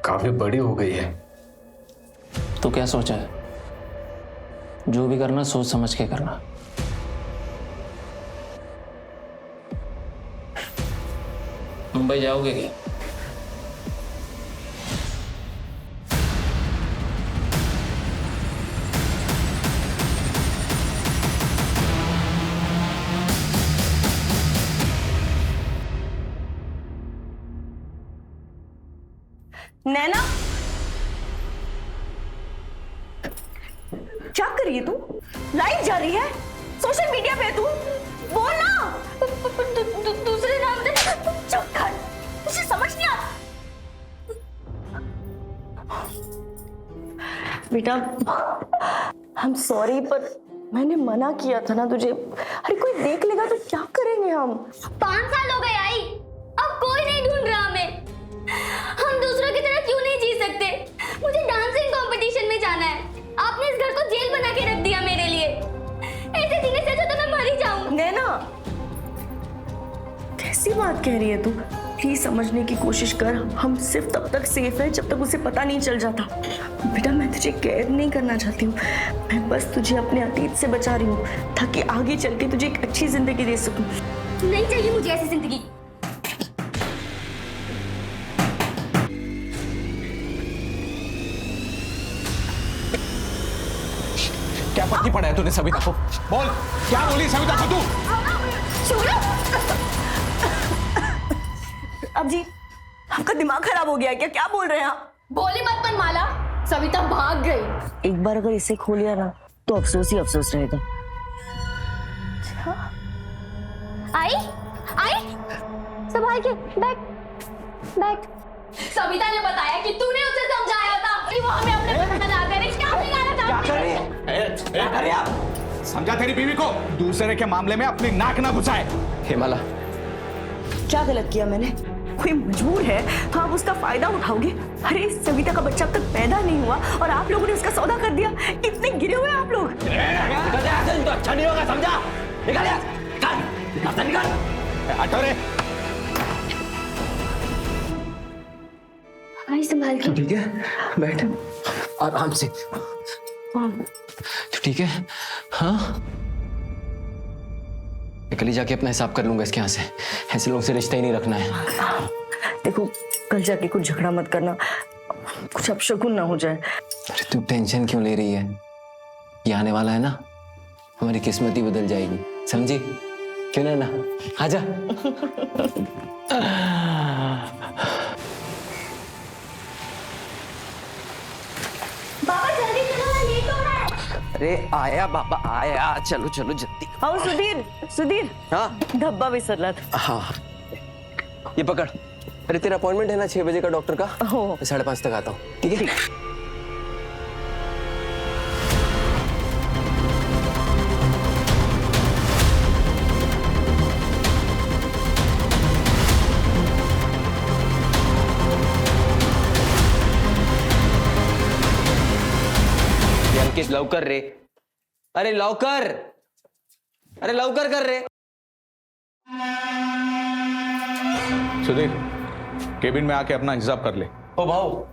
काफी बड़ी हो गई है। तो क्या सोचा है? जो भी करना सोच समझ के करना। मुंबई जाओगे क्या? नैना, क्या कर रही है तू? लाइव जा रही है, सोशल मीडिया पे है तू। बोल ना। दूसरे नाम से चुप कर, तुझे समझ नहीं आता। बेटा, आई एम सॉरी, पर मैंने मना किया था ना तुझे। अरे कोई देख लेगा तो क्या करेंगे हम? 5 साल हो गए आई, अब कोई नहीं ढूंढ रहा हमें। हम दूसरों की तरह क्यों नहीं जी सकते? मुझे डांसिंग कंपटीशन में जाना है। आपने इस घर को जेल बना के रख दिया मेरे लिए। ऐसे जीने से अच्छा तो मैं मर ही जाऊं। नैना, कैसी बात कह रही है तू? प्लीज समझने की कोशिश कर। हम सिर्फ तब तक सेफ है जब तक उसे पता नहीं चल जाता। बेटा, मैं तुझे कैद नहीं करना चाहती हूँ। मैं बस तुझे अपने अतीत से बचा रही हूँ ताकि आगे चल के तुझे एक अच्छी जिंदगी दे सकूं। नहीं चाहिए मुझे ऐसी जिंदगी। क्या पट्टी पड़ा है तूने सविता को? बोल, क्या बोली सविता को तू? अब जी, आपका दिमाग खराब हो गया है क्या? क्या बोल रहे हैं आप? बोली मत मनमाला, सविता भाग गई। एक बार अगर इसे खो लिया ना तो अफसोस ही अफसोस रहेगा। आई आई, संभाल के बैठ बैठ। सविता ने बताया कि तूने उसे समझाया था कि वो हमें अपने पसंद ना करे। क्या बिगाड़ा था? क्या कर रही है आप? समझा तेरी बीवी को दूसरे के मामले में अपनी नाक ना घुसाए। हिमाला, क्या गलत किया मैंने? कोई मजबूर है तो आप उसका फायदा उठाओगे? अरे सविता का बच्चा अब तक पैदा नहीं हुआ और आप लोगों ने उसका सौदा कर दिया। कितने गिरे हुए आप लोग। तो अच्छा नहीं होगा, समझा? निकल निकल। हटो रे। आई संभाल के। ठीक है, बैठ आराम से। तो ठीक है, हाँ? कल ही जाके अपना हिसाब कर लूंगा इसके यहाँ से। ऐसे लोगों से रिश्ता ही नहीं रखना है। देखो, कल जाके कुछ झगड़ा मत करना, कुछ अपशकुन ना हो जाए। अरे तू टेंशन क्यों ले रही है? ये आने वाला है ना, हमारी किस्मत ही बदल जाएगी, समझी? क्यों ना? आजा। बाबा जल्दी चलो, मैं लेट हो रहा है। अरे आया बाबा आया, चलो चलो जल्दी। आओ सुधीर, सुधीर। हाँ धब्बा विसरला था। हाँ, ये पकड़। अरे तेरा अपॉइंटमेंट है ना 6 बजे का डॉक्टर का? हो। मैं 5:30 तक आता हूँ, ठीक है? अंकित लवकर रे, अरे लवकर, अरे लवकर कर रे। सुधीर, केबिन में आके अपना हिसाब कर ले। ओ भाऊ,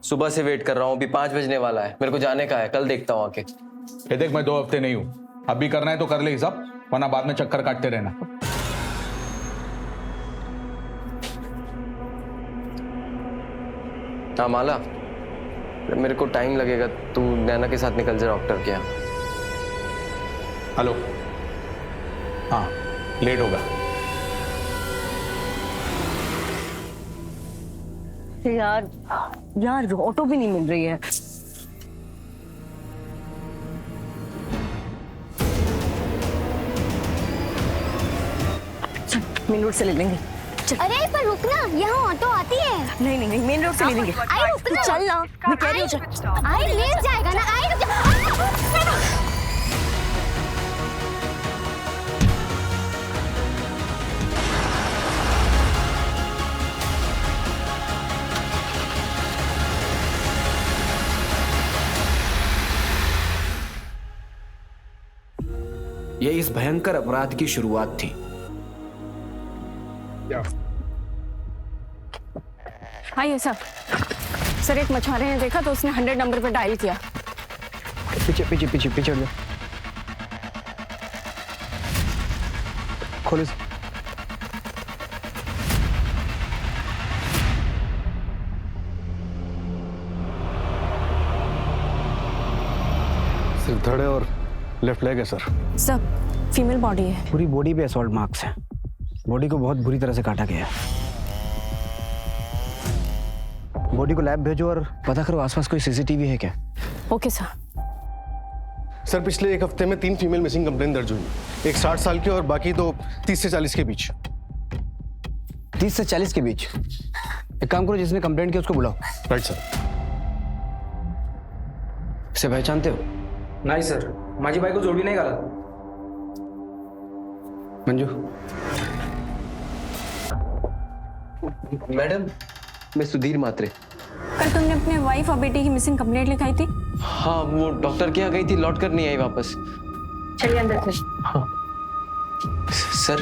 सुबह से वेट कर रहा हूँ, अभी 5 बजने वाला है, मेरे को जाने का है, कल देखता हूँ आके। ये देख, मैं 2 हफ्ते नहीं हूँ। अब भी करना है तो कर ले हिसाब, वरना बाद में चक्कर काटते रहना। हाँ माला, मेरे को टाइम लगेगा, तू नैना के साथ निकल जा डॉक्टर के यहाँ। हेलो, हाँ लेट होगा। यार यार, ऑटो भी नहीं मिल रही है। चल, मेन रोड से ले लेंगे। चल। अरे पर रुकना, यहाँ ऑटो आती है। नहीं नहीं नहीं, मेन रोड से ले लेंगे। आई रुकना। चल ना, मैं कह रही हूँ चल। आई ले जाएगा ना, आई रुक जा। यह इस भयंकर अपराध की शुरुआत थी। आइए साहब। सर एक मछुआरे ने देखा तो उसने 100 नंबर पर डायल किया। पीछे पीछे पीछे पीछे हट जाओ। खोलो इसे। सिर्फ धड़े और लेफ्ट लेग है सर। सब फीमेल बॉडी है। पूरी बॉडी पे असॉल्ट मार्क्स हैं। बॉडी को बहुत बुरी तरह से काटा गया है। बॉडी को लैब भेजो और पता करो आसपास कोई सीसीटीवी है क्या। Okay sir. सर पिछले एक हफ्ते में 3 फीमेल मिसिंग कंप्लेन दर्ज हुई। एक 60 साल की और बाकी तो 30 से 40 के बीच। 30 से 40 के बीच। एक काम करो, जिसने कंप्लेंट किया उसको बुलाओ। Right sir. इसे पहचानते हो? नहीं सर, माझी बायको जोडवी नाही घालत। मंजू। मैडम, मैं सुधीर मात्रे। कल तुमने अपने वाइफ और बेटी की मिसिंग कंप्लेंट लिखाई थी। हाँ, वो डॉक्टर के यहाँ गई थी, लौट कर नहीं आई वापस। चलिए अंदर से। हाँ सर,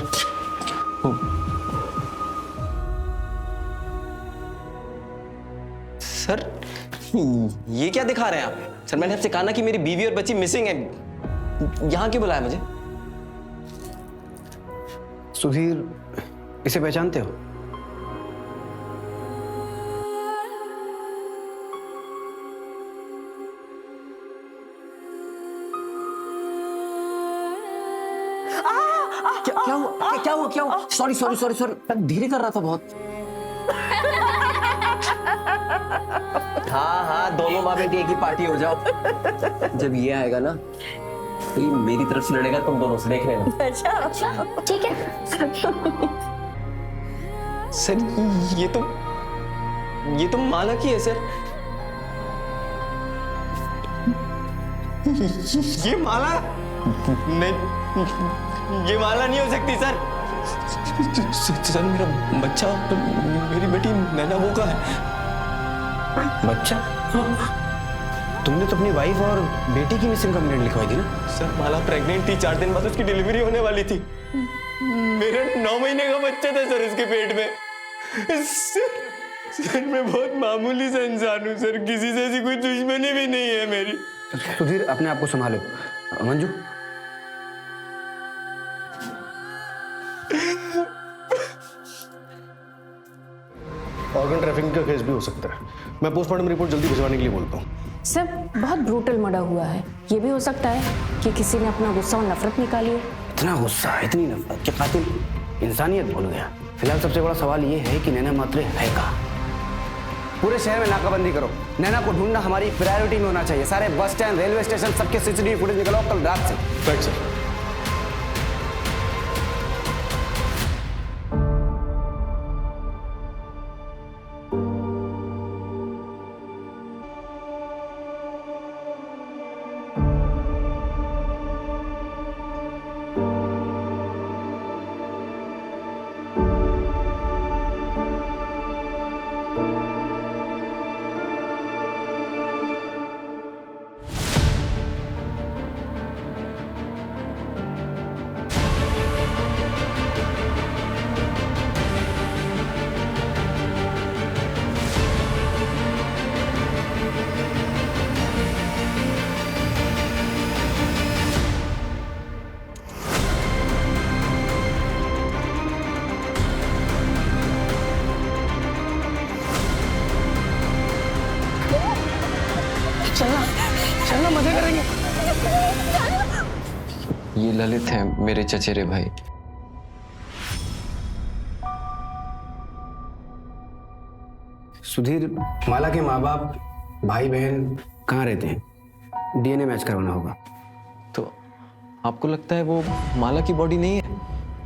सर ये क्या दिखा रहे हैं आप? सर मैंने आपसे कहा ना कि मेरी बीवी और बच्ची मिसिंग है। यहाँ क्यों बुलाया मुझे? सुधीर, इसे पहचानते हो? क्या हुआ? सॉरी धीरे कर रहा था बहुत। हाँ, दोनों माँ बेटी एक ही पार्टी हो जाओ। जब ये आएगा ना तो ये मेरी तरफ से लड़ेगा, तुम दोनों से देख लेना। अच्छा ठीक है। सर ये तो माला की है सर। ये माला नहीं, ये माला नहीं हो सकती सर। सर मेरा बच्चा, मेरी बेटी नैना वो का है। बच्चा? तुमने तो अपनी वाइफ और बेटी की मिसिंग कंप्लेंट लिखवाई थी ना? सर माला प्रेग्नेंट थी, 4 दिन बाद उसकी डिलीवरी होने वाली थी। मेरा 9 महीने का बच्चा था सर उसके पेट में। सर मैं बहुत मामूली सा इंसान हूँ सर, किसी से ऐसी कोई दुश्मनी भी नहीं है मेरी। सुधीर, अपने आप को संभालो। मंजू, ऑर्गन ट्रैफिकिंग का केस भी हो सकता है। मैं पोस्टमार्टम रिपोर्ट जल्दी भिजवाने के लिए बोलता हूँ। सर बहुत ब्रूटल मर्डर हुआ है। ये भी हो सकता है कि किसी ने अपना गुस्सा और नफरत निकाली हो। इतना गुस्सा, इतनी नफरत कि कातिल इंसानियत भूल गया। फिलहाल सबसे बड़ा सवाल ये है कि नैना मात्रे है कहाँ? पूरे शहर में नाकाबंदी करो। नैना को ढूंढना हमारी प्रायोरिटी में होना चाहिए। सारे बस स्टैंड, रेलवे स्टेशन, सबके सीसीटीवी फुटेज निकलाओ कल रात से। Right sir. चलना, मजे करेंगे। ये ललित हैं, मेरे चचेरे भाई। सुधीर, माला के माँ बाप, भाई बहन कहाँ रहते हैं? डीएनए मैच करवाना होगा। तो आपको लगता है वो माला की बॉडी नहीं है?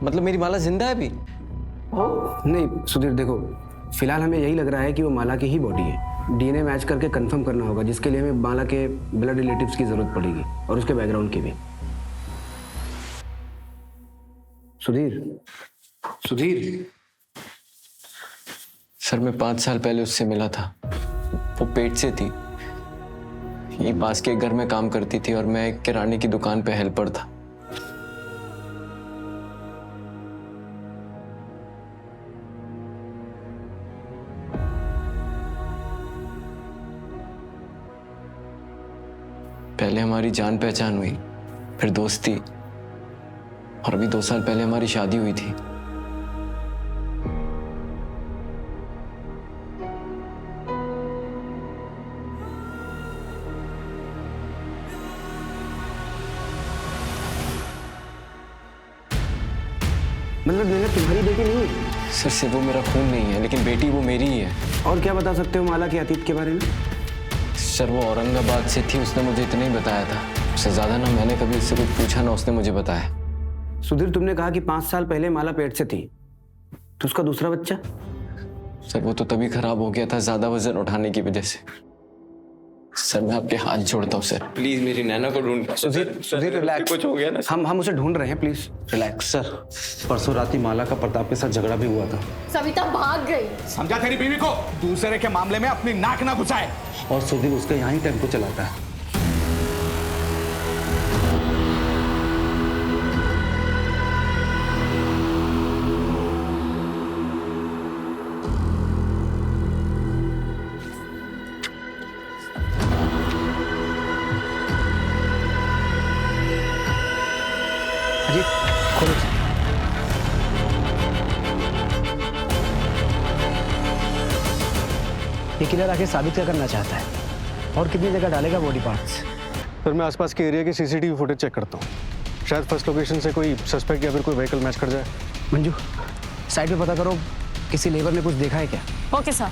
मतलब मेरी माला जिंदा है अभी? नहीं सुधीर, देखो फिलहाल हमें यही लग रहा है कि वो माला की ही बॉडी है। डीएनए मैच करके कंफर्म करना होगा, जिसके लिए हमें माला के ब्लड रिलेटिव्स की जरूरत पड़ेगी और उसके बैकग्राउंड की भी। सुधीर सर मैं 5 साल पहले उससे मिला था। वो पेट से थी, ये पास के घर में काम करती थी और मैं एक किराने की दुकान पे हेल्पर था। पहले हमारी जान पहचान हुई, फिर दोस्ती, और अभी 2 साल पहले हमारी शादी हुई थी। मतलब नैना तुम्हारी बेटी नहीं है? सर से वो मेरा खून नहीं है, लेकिन बेटी वो मेरी ही है। और क्या बता सकते हो माला के अतीत के बारे में? सर वो औरंगाबाद से थी, उसने मुझे इतना ही बताया था। उससे ज्यादा ना मैंने कभी उससे कुछ पूछा, ना उसने मुझे बताया। सुधीर, तुमने कहा कि 5 साल पहले माला पेट से थी, तो उसका दूसरा बच्चा? सर वो तो तभी खराब हो गया था, ज्यादा वजन उठाने की वजह से। सर मैं आपके हाथ जोड़ता हूँ सर, प्लीज मेरी नैना को ढूंढ। सुधीर रिलैक्स, कुछ हो गया ना? हम उसे ढूंढ रहे हैं, प्लीज रिलैक्स। सर परसों रात ही माला का प्रताप के साथ झगड़ा भी हुआ था। सविता भाग गई। समझा तेरी बीवी को, दूसरे के मामले में अपनी नाक ना घुसाए। और सुधीर उसका यहाँ ही टेम्पो चलाता है। अजीत, खोलो। ये किलर आके साबित क्या करना चाहता है, और कितनी जगह डालेगा बॉडी पार्ट्स? सर मैं आसपास के एरिया के सीसीटीवी फुटेज चेक करता हूँ। शायद फर्स्ट लोकेशन से कोई सस्पेक्ट या फिर कोई व्हीकल मैच कर जाए। मंजू, साइड पे पता करो, किसी लेबर ने कुछ देखा है क्या? Okay sir.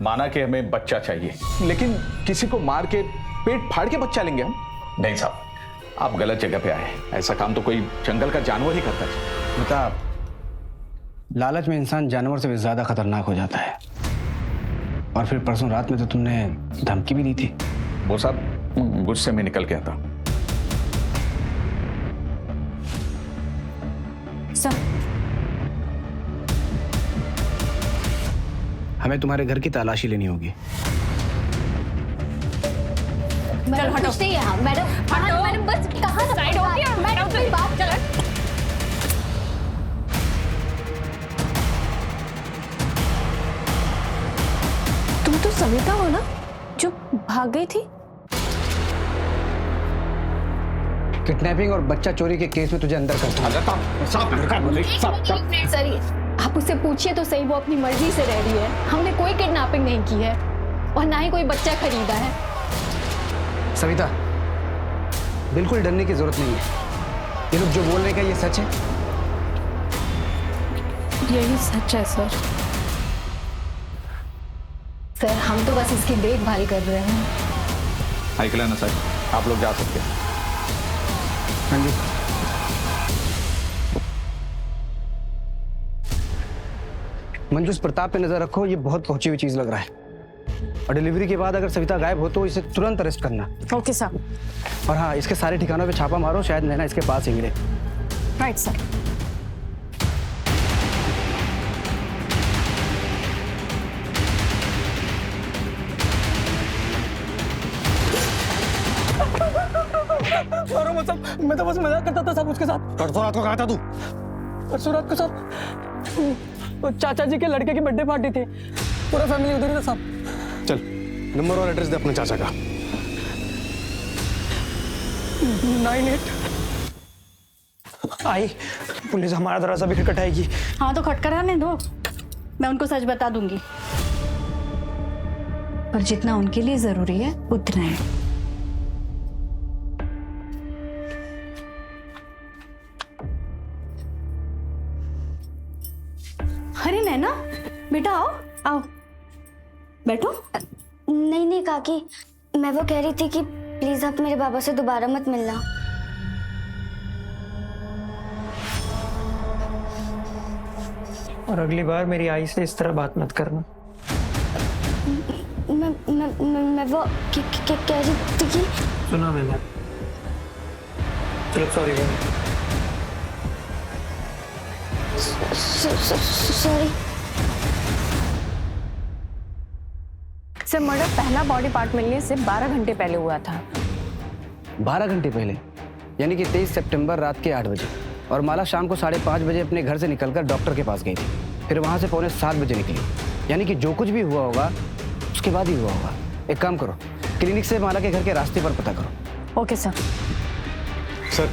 माना कि हमें बच्चा चाहिए, लेकिन किसी को मार के पेट फाड़ के बच्चा लेंगे हम? नहीं साहब, आप गलत जगह पे आए। ऐसा काम तो कोई जंगल का जानवर ही करता है। बता, लालच में इंसान जानवर से भी ज्यादा खतरनाक हो जाता है। और फिर परसों रात में तो तुमने धमकी भी दी थी। वो साहब गुस्से में निकल गया था। सर हमें तुम्हारे घर की तलाशी लेनी होगी। मैडम कुछ नहीं है। मैडम मैडम बस कहाँ साइड हो गया? मैडम कोई बात चल। तुम तो सविता हो ना, जो भाग गई थी? किडनैपिंग और बच्चा चोरी के केस में तुझे अंदर कर। सर आप उससे पूछिए तो सही, वो अपनी मर्जी से रह रही है। हमने कोई किडनैपिंग नहीं की है और ना ही कोई बच्चा खरीदा है। सविता, बिल्कुल डरने की जरूरत नहीं है। ये लोग जो बोल रहे हैं, क्या ये सच है? यही सच है सर। सर हम तो बस इसकी देखभाल कर रहे हैं। आइकला ना सर, आप लोग जा सकते हैं। हाँ जी। मंजू, इस प्रताप पे नजर रखो, ये बहुत पहुंची हुई चीज लग रहा है। और डिलीवरी के बाद अगर सविता गायब हो तो इसे तुरंत अरेस्ट करना। Okay sir. और हाँ, इसके सारे ठिकानों पे छापा मारो, शायद नैना इसके पास ही मिले। Right sir. मैं तो बस मजाक करता था साहब उसके साथ। परसों रात को कहा था तू? परसों रात को साहब वो चाचा जी के लड़के की बर्थडे पार्टी थी, पूरा फैमिली उधर ही था साहब। चल नंबर और एड्रेस दे अपने चाचा का। 98 आई पुलिस हमारा दरवाजा भी खटखटाएगी। हाँ तो खटखटाने दो, मैं उनको सच बता दूंगी। पर जितना उनके लिए जरूरी है उतना है। अरे नैना बेटा, आओ आओ बैठो। नहीं नहीं काकी, मैं वो कह रही थी कि प्लीज आप मेरे बाबा से दोबारा मत मिलना। और अगली बार मेरी आई से इस तरह बात मत करना। मैं वो कह रही थी कि सुना मैंने। चलो सॉरी। सॉरी सर, मर्डर पहला बॉडी पार्ट मिलने से 12 घंटे पहले हुआ था। 12 घंटे पहले? यानी कि 23 सितंबर रात के 8 बजे। और माला शाम को 5:30 बजे अपने घर से निकलकर डॉक्टर के पास गई थी, फिर वहाँ से 6:45 बजे निकली। यानी कि जो कुछ भी हुआ होगा उसके बाद ही हुआ होगा। एक काम करो, क्लिनिक से माला के घर के रास्ते पर पता करो। Okay sir. Sir,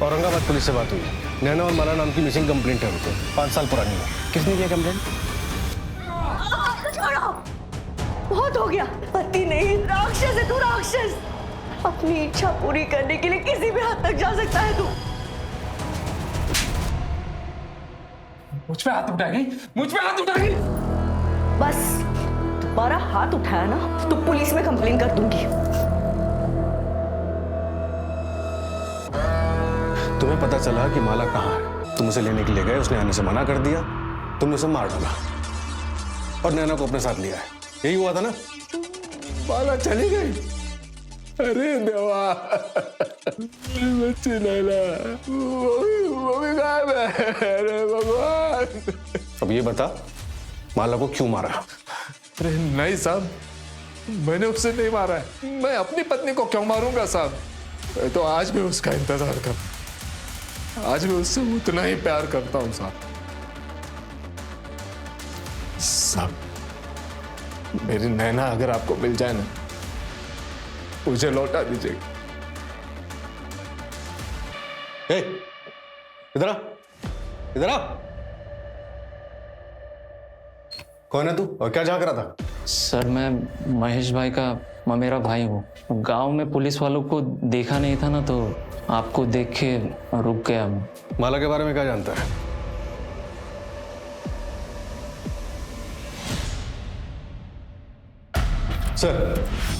Aurangabad police से बात हुई। नैना और माला नाम की मिसिंग कंप्लेंट है उनको, 5 साल पुरानी है। किसने किया कंप्लेंट? बहुत हो गया। पति नहीं, राक्षस है तू, राक्षस। अपनी इच्छा पूरी करने के लिए किसी भी हद तक जा सकता है तू। मुझ पे हाथ उठाएगी, मुझ पे हाथ उठाएगी। बस दोबारा हाथ उठाया ना तो पुलिस में कंप्लेन कर दूंगी। तुम्हें पता चला कि माला कहाँ है, तुम उसे लेने के लिए गए, उसने आने से मना कर दिया, तुमने उसे मार डाला और नैना को अपने साथ लिया है। यही हुआ था ना? माला चली गई। अरे देवा, बच्ची नैना वो भी गायब है। अरे भगवान। अब ये बता, माला को क्यों मारा? अरे नहीं साहब, मैंने उसे नहीं मारा है। मैं अपनी पत्नी को क्यों मारूंगा साहब? मैं तो आज भी उसका इंतजार करता, आज भी उससे उतना ही प्यार करता हूं साहब। साहब, मेरी नैना अगर आपको मिल जाए ना, मुझे लौटा दीजिएगा। इधर आ, इधर आ। कौन है तू और क्या झांक रहा था? सर, मैं महेश भाई का ममेरा भाई हूँ। गांव में पुलिस वालों को देखा नहीं था ना, तो आपको देख के रुक गया। माला के बारे में क्या जानता है? सर,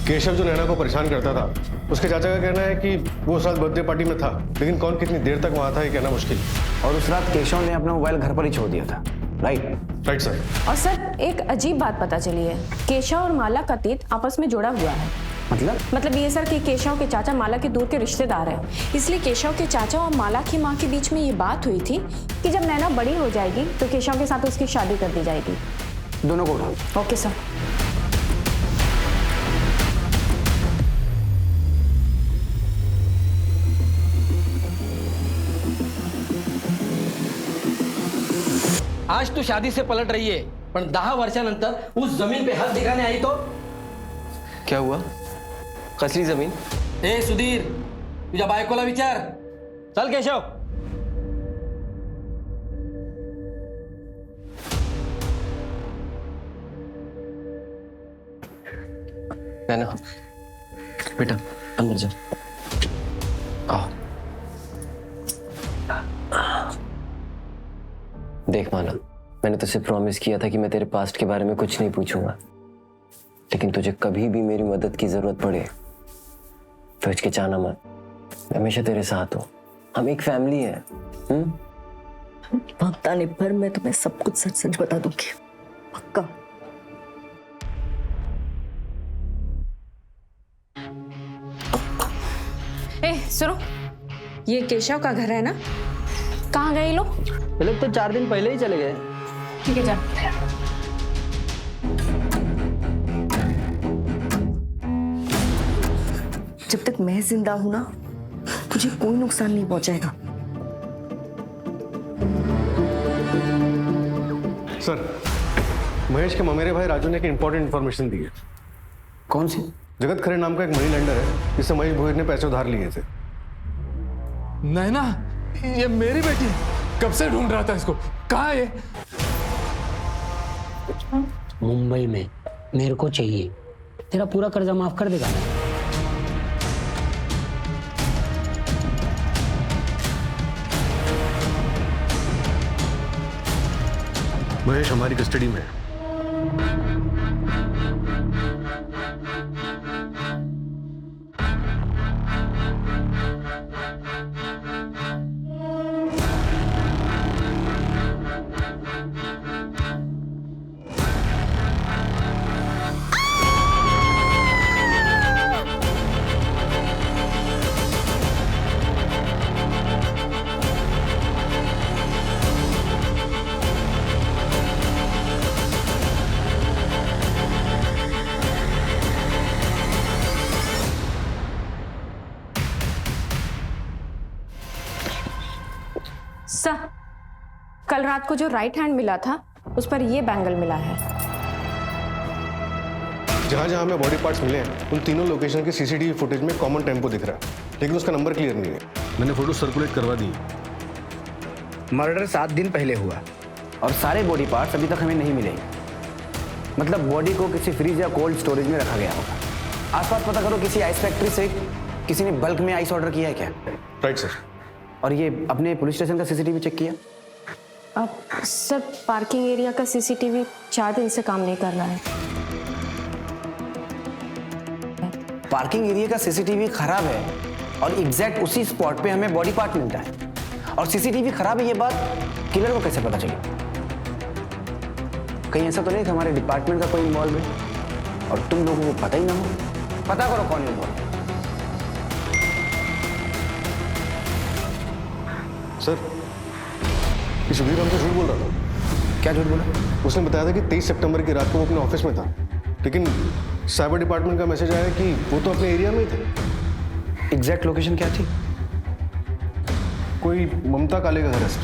केशव जो नैना को परेशान करता था, उसके चाचा का कहना है कि वो उस रात बर्थडे पार्टी में था, लेकिन कौन कितनी देर तक वहां था ये कहना मुश्किल। और उस रात केशव ने अपना मोबाइल घर पर ही छोड़ दिया था। Right sir. और सर, एक अजीब बात पता चली है। केशव और माला का तीत आपस में जुड़ा हुआ है। मतलब ये सर कि केशव के चाचा माला के दूर के रिश्तेदार हैं। इसलिए केशव के चाचा और माला की माँ के बीच में ये बात हुई थी कि जब नैना बड़ी हो जाएगी तो केशव के साथ उसकी शादी कर दी जाएगी। दोनों को उठाओ। Okay sir. आज तू शादी से पलट रही आहे, पण 10 वर्षानंतर उस जमीन पे हात दिखाने आई तो? क्या हुआ? कसली जमीन? ए सुधीर, तुझ्या बायकोला विचार। चल केशव। नैना, बेटा अंदर जा। आओ। देख माला, मैंने तुझसे प्रॉमिस किया था कि मैं तेरे पास्ट के बारे में कुछ नहीं पूछूंगा, लेकिन तुझे कभी भी मेरी मदद की जरूरत पड़े तो हिचकिचाना मत। मैं हमेशा तेरे साथ हूँ, हम एक फैमिली है। वक्त आने पर मैं तुम्हें सब कुछ सच सच बता दूंगी, पक्का। ए सुनो, ये केशव का घर है ना? कहाँ गए लोग? ये लोग तो 4 दिन पहले ही चले गए। ठीक है, जा। जब तक मैं जिंदा हूं ना, तुझे कोई नुकसान नहीं पहुंचाएगा। सर, महेश के ममेरे भाई राजू ने एक इंपॉर्टेंट इन्फॉर्मेशन दी है। कौन सी? जगत खरे नाम का एक मनी लेंडर है, जिससे महेश भोईर ने पैसे उधार लिए थे। नैना, ये मेरी बेटी है। कब से ढूंढ रहा था इसको। कहाँ है ये? मुंबई में। मेरे को चाहिए। तेरा पूरा कर्जा माफ कर देगा। महेश हमारी कस्टडी में है। सर, कल रात को जो राइट हैंड मिला था उस पर ये बैंगल मिला है। जहां जहां हमें बॉडी पार्ट्स मिले हैं उन तीनों लोकेशन के सीसीटीवी फुटेज में कॉमन टेम्पो दिख रहा है, लेकिन उसका नंबर क्लियर नहीं है। मैंने फोटो सर्कुलेट करवा दी। मर्डर 7 दिन पहले हुआ और सारे बॉडी पार्ट्स अभी तक हमें नहीं मिले। मतलब बॉडी को किसी फ्रीज या कोल्ड स्टोरेज में रखा गया होगा। आसपास पता करो, किसी आइस फैक्ट्री से किसी ने बल्क में आइस ऑर्डर किया है क्या? Right sir. और ये अपने पुलिस स्टेशन का सीसीटीवी चेक किया? अब सर, पार्किंग एरिया का सीसीटीवी 4 दिन से काम नहीं कर रहा है। पार्किंग एरिया का सीसीटीवी खराब है और एग्जैक्ट उसी स्पॉट पे हमें बॉडी पार्ट मिलता है, और सीसीटीवी खराब है ये बात किलर को कैसे पता चली? कहीं ऐसा तो नहीं था हमारे डिपार्टमेंट का कोई इन्वॉल्व है और तुम लोगों को पता ही ना हो? पता करो कौन इन्वॉल्व। सर, ये सुधीर हमसे झूठ बोल रहा था। क्या झूठ बोला? उसने बताया था कि 23 सितंबर की रात को वो अपने ऑफिस में था, लेकिन साइबर डिपार्टमेंट का मैसेज आया कि वो तो अपने एरिया में ही थे। एग्जैक्ट लोकेशन क्या थी? कोई ममता काले का घर है सर।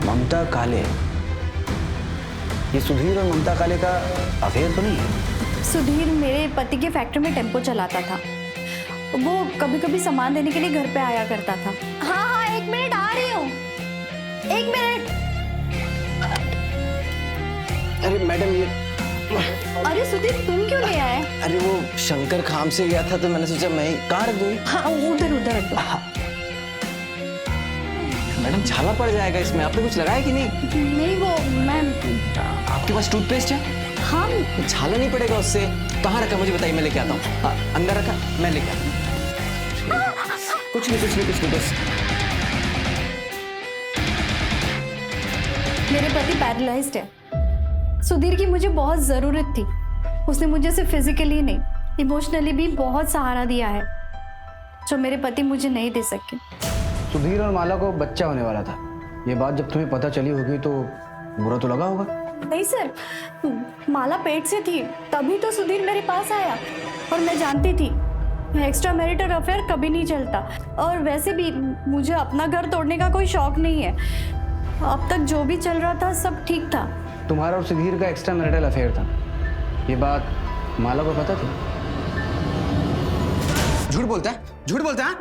ममता काले? ये सुधीर और ममता काले का अफेयर तो नहीं है? सुधीर मेरे पति के फैक्ट्री में टेम्पो चलाता था। वो कभी कभी सामान देने के लिए घर पे आया करता था। हाँ हाँ, 1 मिनट आ रही हूँ, 1 मिनट। अरे मैडम, ये अरे सुधीर, तुम क्यों नहीं आए? अरे वो शंकर काम से गया था तो मैंने सोचा मैं ही कहाँ रख दूँ। हाँ, उधर उधर रख दो। मैडम, छाला पड़ जाएगा इसमें, आपने कुछ लगाया कि नहीं? नहीं, वो मैं। आपके पास टूथपेस्ट है? हाँ। छाला नहीं पड़ेगा उससे। कहाँ रखा मुझे बताइए, मैं लेके आता हूँ। अंदर रखा, मैं लेके आता हूँ। कुछ नहीं बस। मेरे पति पैरालाइज्ड है। सुधीर की मुझे बहुत जरूरत थी। उसने मुझे सिर्फ फिजिकली नहीं, इमोशनली भी बहुत सहारा दिया है, जो मेरे पति मुझे नहीं दे सके। सुधीर और माला को बच्चा होने वाला था। ये बात जब तुम्हें पता चली होगी तो बुरा तो लगा होगा? नहीं सर, माला पेट से थी तभी तो सुधीर मेरे पास आया, और मैं जानती थी एक्स्ट्रा मैरिटल अफेयर कभी नहीं चलता, और वैसे भी मुझे अपना घर तोड़ने का कोई शौक नहीं है। अब तक जो भी चल रहा था सब ठीक था। तुम्हारा और सुधीर का एक्स्ट्रा मैरिटल अफेयर था, ये बात माला को पता थी? झूठ बोलता है?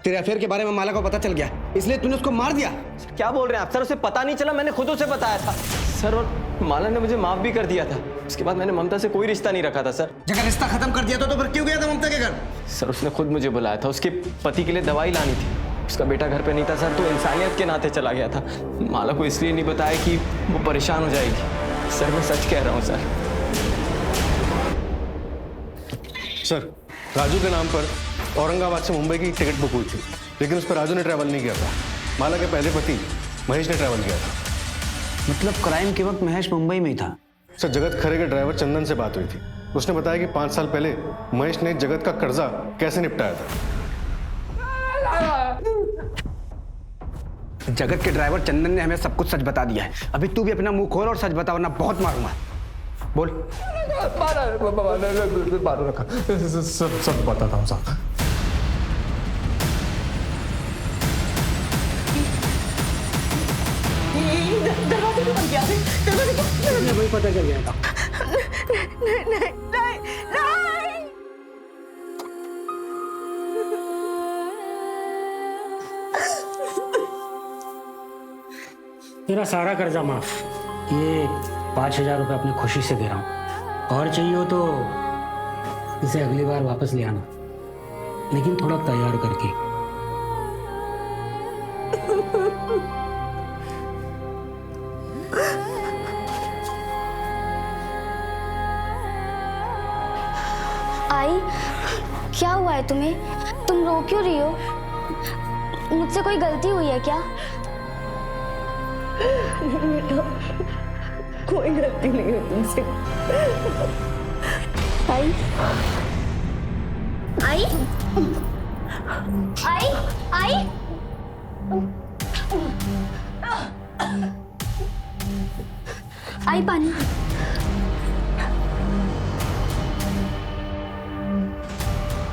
तेरे अफेयर के बारे में माला को पता चल गया, इसलिए तूने उसको मार दिया? क्या बोल रहे हैं आप सर? उसे पता नहीं चला, मैंने खुद उसे बताया था सर, और माला ने मुझे माफ भी कर दिया था। उसके बाद मैंने ममता से कोई रिश्ता नहीं रखा था सर। जगह रिश्ता खत्म कर दिया तो फिर क्यों गया था ममता के घर? सर, उसने खुद मुझे बुलाया था, उसके पति के लिए दवाई लानी थी। उसका बेटा घर पे नहीं था सर, तो इंसानियत के नाते चला गया था। माला को इसलिए नहीं बताया कि वो परेशान हो जाएगी। सर, मैं सच कह रहा हूँ सर। सर, राजू के नाम पर औरंगाबाद से मुंबई की टिकट बुक हुई थी, लेकिन उस पर राजू ने ट्रैवल नहीं किया था। माला के पहले पति महेश ने ट्रैवल किया था। मतलब क्राइम के वक्त महेश मुंबई में ही था? सर, जगत खरे के ड्राइवर चंदन से बात हुई थी। उसने बताया कि 5 साल पहले महेश ने जगत का कर्जा कैसे निपटाया था। जगत के ड्राइवर चंदन ने हमें सब कुछ सच बता दिया है। अभी तू भी अपना मुंह खोल और सच बता, वरना बहुत मारूंगा। बोल। सब बताता हूँ साहब। दरवाजे क्यों बंद किया? वही पता चल जाएगा। नहीं। मेरा सारा कर्जा माफ। ये 5,000 रुपये अपनी खुशी से दे रहा हूँ, और चाहिए हो तो इसे अगली बार वापस ले आना, लेकिन थोड़ा तैयार करके। आई, क्या हुआ है तुम्हें? तुम रो क्यों रही हो? मुझसे कोई गलती हुई है क्या? बेटा, कोई गलती नहीं है तुमसे। आई आई आई आई आई पानी।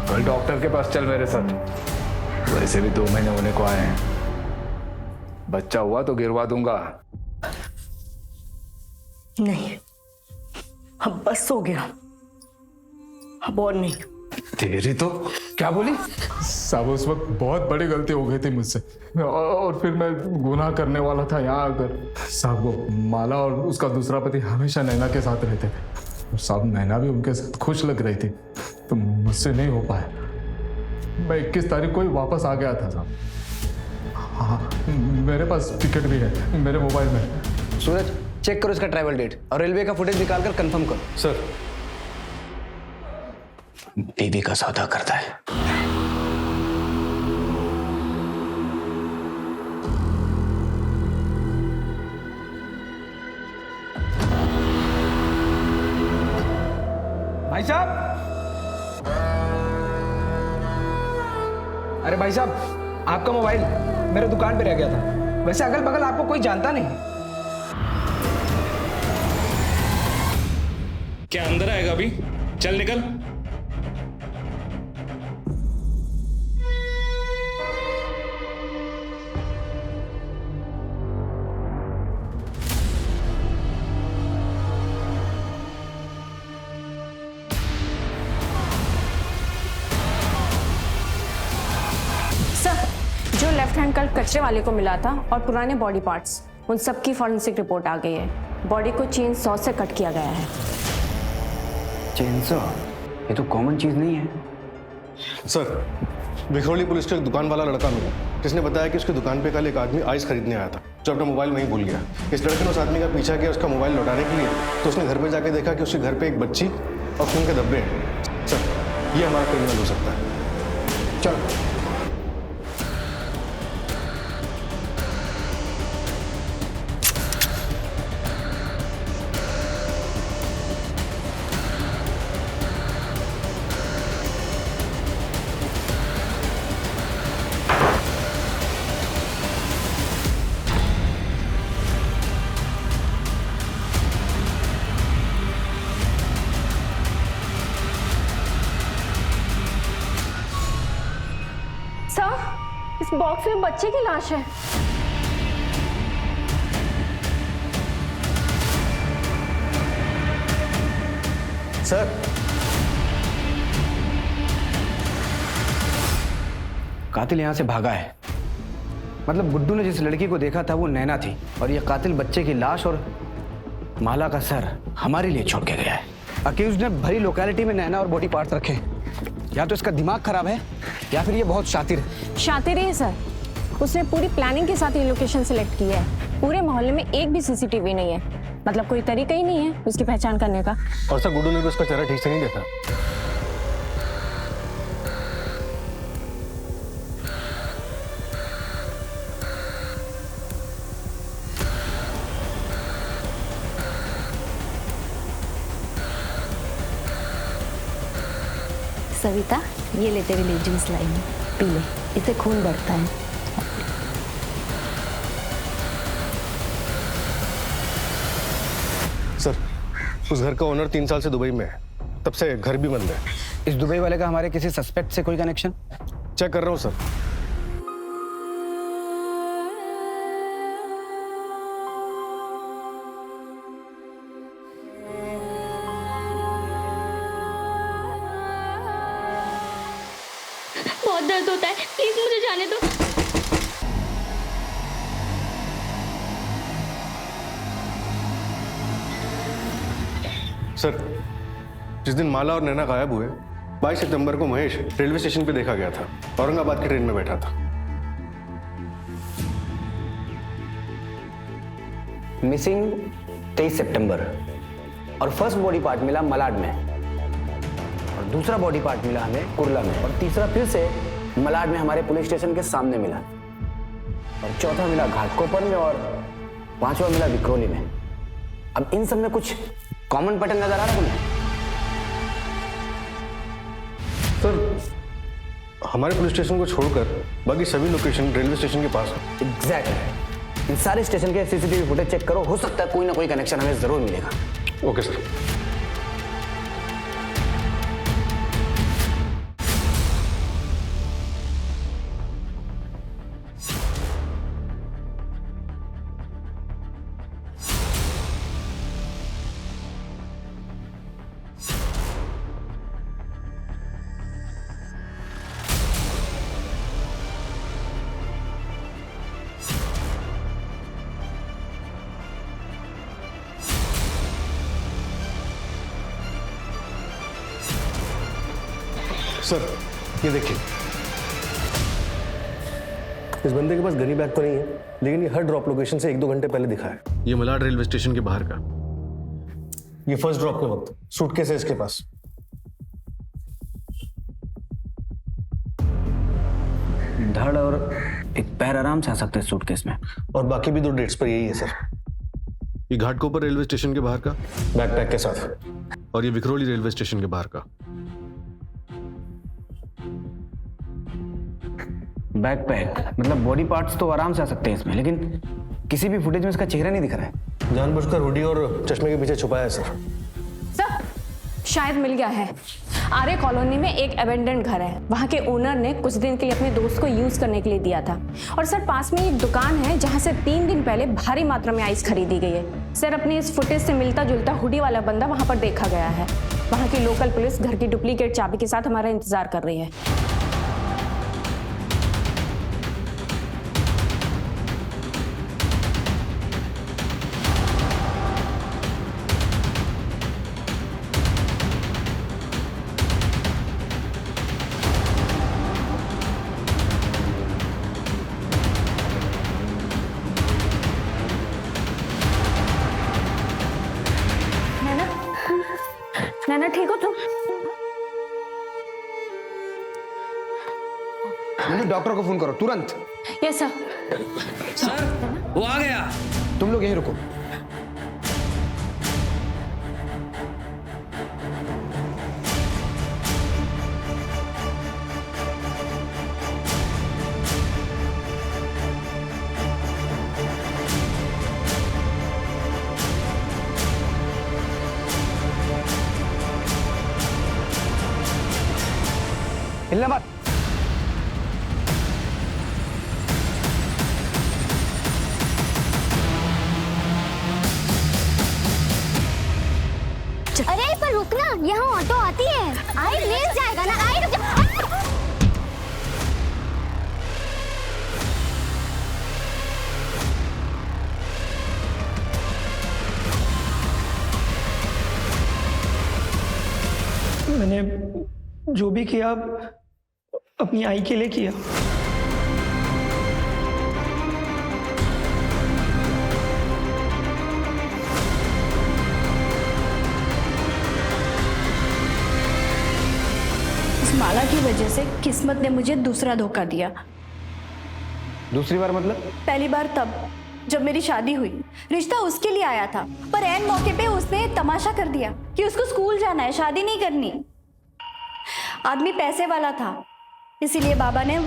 कल डॉक्टर के पास चल मेरे साथ। वैसे भी 2 महीने होने को आए हैं। बच्चा हुआ तो गिरवा दूंगा। नहीं, अब बस हो गया, अब और नहीं। तेरी तो क्या बोली? साहब उस वक्त बहुत बड़ी गलती हो गई थी मुझसे, और फिर मैं गुनाह करने वाला था यहाँ आकर। साहब वो माला और उसका दूसरा पति हमेशा नैना के साथ रहते थे, और साहब नैना भी उनके साथ खुश लग रही थी, तो मुझसे नहीं हो पाया। मैं 21 तारीख को ही वापस आ गया था साहब। हाँ, मेरे पास टिकट भी है मेरे मोबाइल में। सूरज, चेक करो इसका ट्रैवल डेट और रेलवे का फुटेज निकाल कर कंफर्म करो। सर, बीवी का सौदा करता है। भाई साहब, अरे भाई साहब, आपका मोबाइल मेरे दुकान पे रह गया था। वैसे अगल बगल आपको कोई जानता नहीं। क्या अंदर आएगा अभी? चल निकल। जो लेफ्ट हैंड कल कचरे वाले को मिला था और पुराने बॉडी पार्ट्स, उन सब की फॉरेंसिक रिपोर्ट आ गई है। बॉडी को चेन सॉ से कट किया गया है। चेनसॉ? ये तो कॉमन चीज नहीं है। सर, विखरौली पुलिस को एक दुकान वाला लड़का मिला जिसने बताया कि उसकी दुकान पे कल एक आदमी आइस खरीदने आया था जो अपना मोबाइल वहीं भूल गया। इस लड़के ने उस आदमी का पीछा किया उसका मोबाइल लौटाने के लिए, तो उसने घर पे जाके देखा कि उसके घर पे एक बच्ची और खून के धब्बे हैं। सर, ये हमारा क्रिमिनल हो सकता है। चलो। सर, इस बॉक्स में बच्चे की लाश है। सर, कातिल यहाँ से भागा है। मतलब गुड्डू ने जिस लड़की को देखा था वो नैना थी, और ये कातिल बच्चे की लाश और माला का सर हमारे लिए छोड़ के गया है। अक्यूज ने भरी लोकेलिटी में नैना और बॉडी पार्ट्स रखे। या तो इसका दिमाग खराब है या फिर ये बहुत शातिर है। शातिर है सर, उसने पूरी प्लानिंग के साथ ये लोकेशन सिलेक्ट की है। पूरे मोहल्ले में एक भी सीसीटीवी नहीं है, मतलब कोई तरीका ही नहीं है उसकी पहचान करने का। और सर, गुड्डू ने भी उसका चेहरा ठीक से नहीं देखा। सविता, ये ले तेरे लिए जूस लाई हूं, पी ले, इससे खून बढ़ता है। सर, उस घर का ओनर 3 साल से दुबई में है, तब से घर भी बंद है। इस दुबई वाले का हमारे किसी सस्पेक्ट से कोई कनेक्शन? चेक कर रहा हूँ सर। बहुत दर्द होता है, प्लीज मुझे जाने दो। सर, जिस दिन माला और नैना गायब हुए 22 सितंबर को महेश रेलवे स्टेशन पे देखा गया था। औरंगाबाद की ट्रेन में बैठा था। मिसिंग 23 सितंबर, और फर्स्ट बॉडी पार्ट मिला मलाड में, और दूसरा बॉडी पार्ट मिला हमें कुर्ला में, और तीसरा फिर से मलाड में हमारे पुलिस स्टेशन के सामने मिला, और चौथा मिला घाटकोपर में, और पांचवा मिला विक्रोली में। अब इन सब में कुछ कॉमन पैटर्न नजर आ रहा है तुम्हें? सर, हमारे पुलिस स्टेशन को छोड़कर बाकी सभी लोकेशन रेलवे स्टेशन के पास है। एग्जैक्टली। इन सारे स्टेशन के सीसीटीवी फुटेज चेक करो, हो सकता है कोई ना कोई कनेक्शन हमें जरूर मिलेगा। Okay sir. सर ये देखिए, इस बंदे के पास गनी बैग तो नहीं है, लेकिन ये हर ड्रॉप लोकेशन से 1-2 घंटे पहले दिखा है। ये मलाड रेलवे स्टेशन के बाहर का। ये फर्स्ट ड्रॉप के वक्त सूटकेस है इसके पास। धड़ और एक पैर आराम से आ सकते हैं सूटकेस में। और बाकी भी 2 डेट्स पर यही है सर। ये घाटकोपर रेलवे स्टेशन के बाहर का बैकपैक के साथ, और ये विक्रोली रेलवे स्टेशन के बाहर का। बैकपैक मतलब बॉडी पार्ट्स तो आराम से आ सकते हैं इसमें, लेकिन किसी भी फुटेज में इसका चेहरा नहीं दिख रहा है। जानबूझकर हुडी और चश्मे के पीछे छुपाया है सर। सर शायद मिल गया है। आर्य कॉलोनी में एक एबेंडेंट घर है, वहाँ के ओनर ने कुछ दिन के लिए अपने दोस्त को यूज करने के लिए दिया था। और सर पास में एक दुकान है जहाँ से 3 दिन पहले भारी मात्रा में आइस खरीदी गई है। सर अपनी इस फुटेज से मिलता जुलता हुडी वाला बंदा वहाँ पर देखा गया है। वहाँ की लोकल पुलिस घर की डुप्लीकेट चाबी के साथ हमारा इंतजार कर रही है। नैना ठीक हो तुम? डॉक्टर को फोन करो तुरंत। Yes sir. सर वो आ गया। तुम लोग यहीं रुको। हिलना मत। अरे पर रुकना, यहाँ ऑटो आती है। आई ले जाएगा ना। आई रुक जा। मैंने जो भी किया अपनी आई के लिए किया। इस माला की वजह से किस्मत ने मुझे दूसरा धोखा दिया। दूसरी बार मतलब? पहली बार तब जब मेरी शादी हुई। रिश्ता उसके लिए आया था, पर ऐन मौके पे उसने तमाशा कर दिया कि उसको स्कूल जाना है, शादी नहीं करनी। आदमी पैसे वाला था, इसीलिए बाबा ने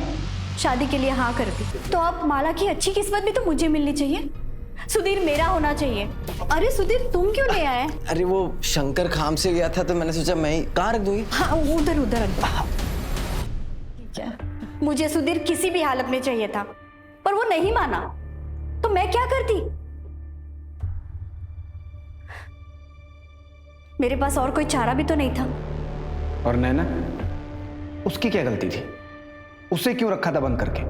शादी के लिए हाँ कर दी। तो अब माला की अच्छी किस्मत भी तो मुझे मिलनी चाहिए। सुधीर मेरा होना चाहिए। अरे सुधीर तुम क्यों ले आए? अरे वो शंकर खाम से गया था तो मैंने सोचा मैं ही कहाँ रख दूंगी। हाँ उधर उधर रख दो। ठीक है, मुझे सुधीर किसी भी हालत में चाहिए था, पर वो नहीं माना तो मैं क्या करती? मेरे पास और कोई चारा भी तो नहीं था। और नैना, उसकी क्या गलती थी? उसे क्यों रखा था बंद करके?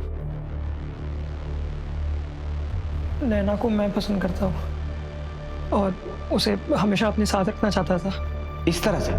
नैना को मैं पसंद करता हूँ और उसे हमेशा अपने साथ रखना चाहता था। इस तरह से?